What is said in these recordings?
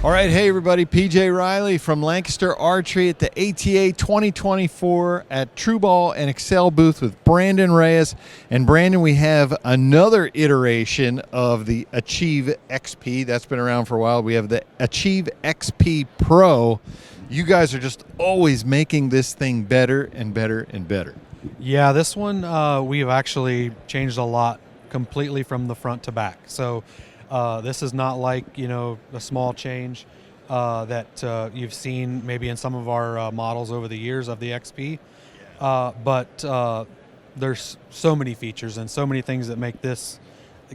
All right, hey everybody, PJ Riley from Lancaster Archery at the ATA 2024 at True Ball and Axcel booth with Brandon Reyes. And Brandon, we have another iteration of the Achieve XP. That's been around for a while. We have the Achieve XP Pro. You guys are just always making this thing better and better and better. Yeah, this one we've actually changed a lot completely from the front to back. So this is not like, a small change that you've seen maybe in some of our models over the years of the XP. But there's so many features and so many things that make this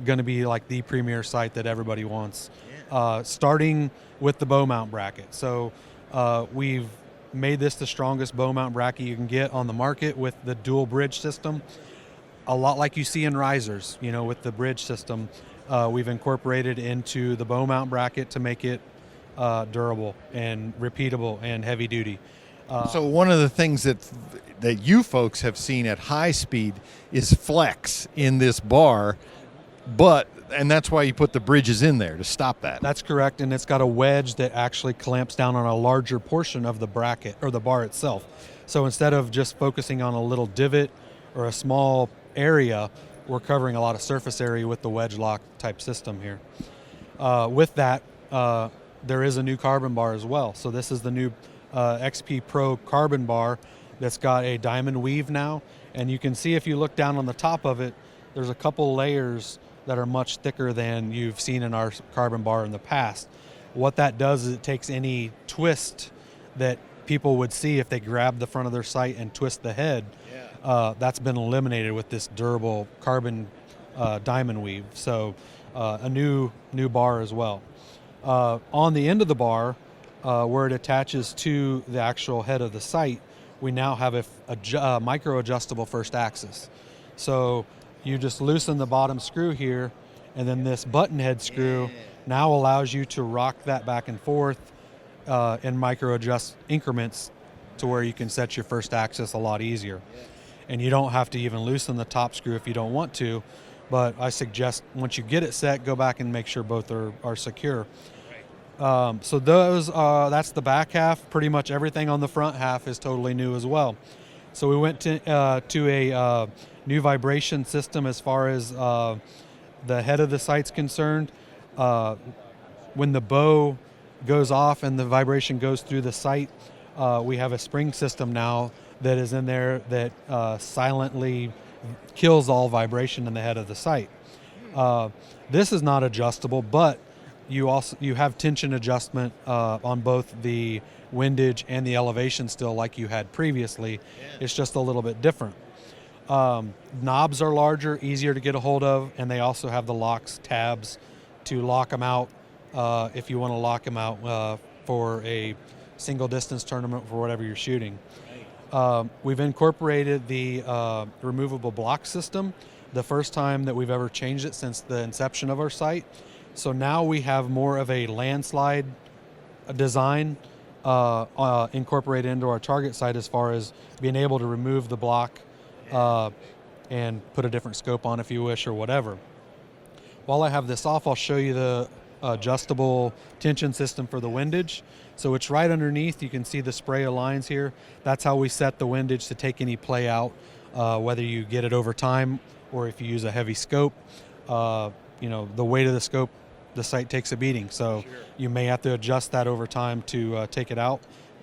going to be like the premier sight that everybody wants. Starting with the bow mount bracket. So we've made this the strongest bow mount bracket you can get on the market with the dual bridge system. A lot like you see in risers, with the bridge system. We've incorporated into the bow mount bracket to make it durable and repeatable and heavy duty. So one of the things that you folks have seen at high speed is flex in this bar, and that's why you put the bridges in there to stop that. That's correct, and it's got a wedge that actually clamps down on a larger portion of the bracket or the bar itself. So instead of just focusing on a little divot or a small area, we're covering a lot of surface area with the wedge lock type system here. With that, there is a new carbon bar as well. So this is the new XP Pro carbon bar that's got a diamond weave now. And you can see if you look down on the top of it, there's a couple layers that are much thicker than you've seen in our carbon bar in the past. What that does is it takes any twist that people would see if they grab the front of their sight and twist the head. That's been eliminated with this durable carbon diamond weave. So a new bar as well. On the end of the bar, where it attaches to the actual head of the sight, we now have a micro adjustable first axis. So you just loosen the bottom screw here, and then this button head screw now allows you to rock that back and forth in micro adjust increments to where you can set your first axis a lot easier. And you don't have to even loosen the top screw if you don't want to, but I suggest once you get it set, go back and make sure both are secure. So that's the back half. Pretty much everything on the front half is totally new as well. So we went to a new vibration system as far as the head of the sight's concerned. When the bow goes off and the vibration goes through the sight, we have a spring system now that is in there that silently kills all vibration in the head of the sight. This is not adjustable, but you have tension adjustment on both the windage and the elevation still like you had previously. It's just a little bit different. Knobs are larger, easier to get a hold of, and they also have the locks tabs to lock them out if you want to lock them out for a single distance tournament for whatever you're shooting. We've incorporated the removable block system, the first time that we've ever changed it since the inception of our site. So now we have more of a landslide design incorporated into our target site as far as being able to remove the block and put a different scope on if you wish or whatever. While I have this off, I'll show you the adjustable tension system for the windage. So it's right underneath. You can see the spray of lines here. That's how we set the windage to take any play out, whether you get it over time or if you use a heavy scope. The weight of the scope, the sight takes a beating. So you may have to adjust that over time to take it out.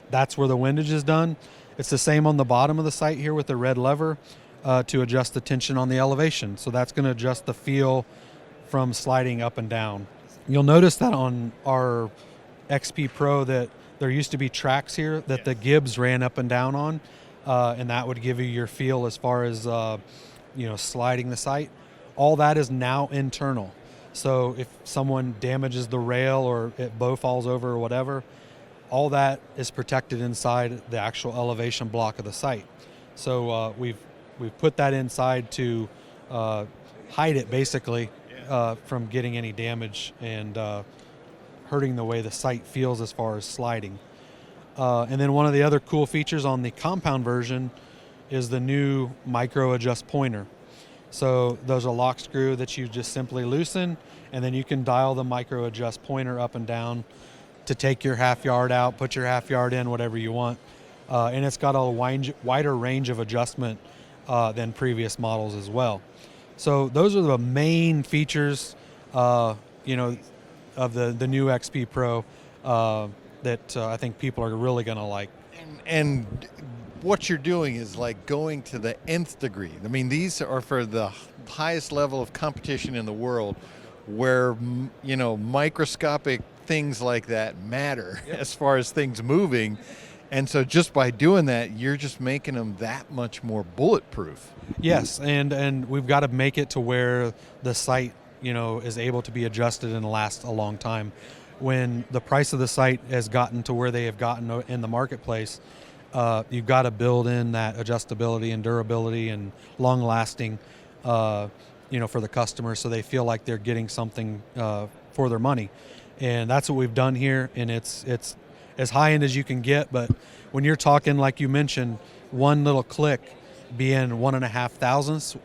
That's where the windage is done. It's the same on the bottom of the sight here with the red lever to adjust the tension on the elevation. So that's going to adjust the feel from sliding up and down. You'll notice that on our XP Pro that there used to be tracks here that the Gibbs ran up and down on, and that would give you your feel as far as sliding the sight. All that is now internal. So if someone damages the rail or it bow falls over or whatever, all that is protected inside the actual elevation block of the sight. So we've put that inside to hide it basically from getting any damage and hurting the way the sight feels as far as sliding. And then one of the other cool features on the compound version is the new micro adjust pointer. So there's a lock screw that you just simply loosen, and then you can dial the micro adjust pointer up and down to take your half yard out, put your half yard in, whatever you want. And it's got a wider range of adjustment than previous models as well. So those are the main features, you know, of the new XP Pro that I think people are really going to like. And what you're doing is like going to the nth degree. I mean, these are for the highest level of competition in the world, where, you know, microscopic things like that matter. Yep. As far as things moving. And so just by doing that, you're just making them that much more bulletproof. Yes, and we've got to make it to where the sight, you know, is able to be adjusted and last a long time. When the price of the sight has gotten to where they have gotten in the marketplace, you've got to build in that adjustability and durability and long lasting, you know, for the customer, so they feel like they're getting something for their money. And that's what we've done here, and it's as high end as you can get. But when you're talking, like you mentioned, one little click being 1.5 thousandths,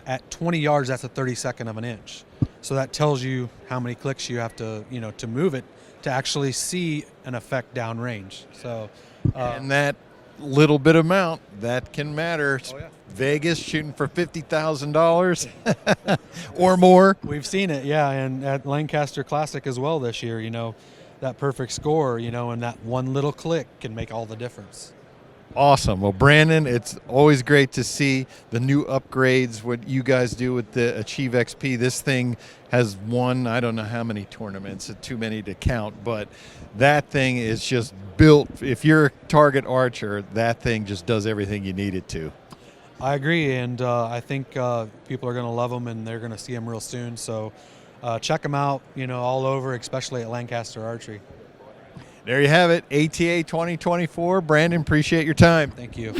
at 20 yards, that's a 32nd of an inch. So that tells you how many clicks you have to, you know, to move it to actually see an effect downrange. So, and that little bit amount, that can matter. Oh, yeah. Vegas shooting for $50,000 or more. We've seen it, yeah, and at Lancaster Classic as well this year, you know, that perfect score, you know, and that one little click can make all the difference. Awesome. Well, Brandon, it's always great to see the new upgrades, what you guys do with the Achieve XP. This thing has won, I don't know how many tournaments, too many to count, but that thing is just built. If you're a target archer, that thing just does everything you need it to. I agree, and I think people are going to love them, and they're going to see them real soon. So check them out, you know, all over, especially at Lancaster Archery. There you have it, ATA 2024. Brandon, appreciate your time. Thank you.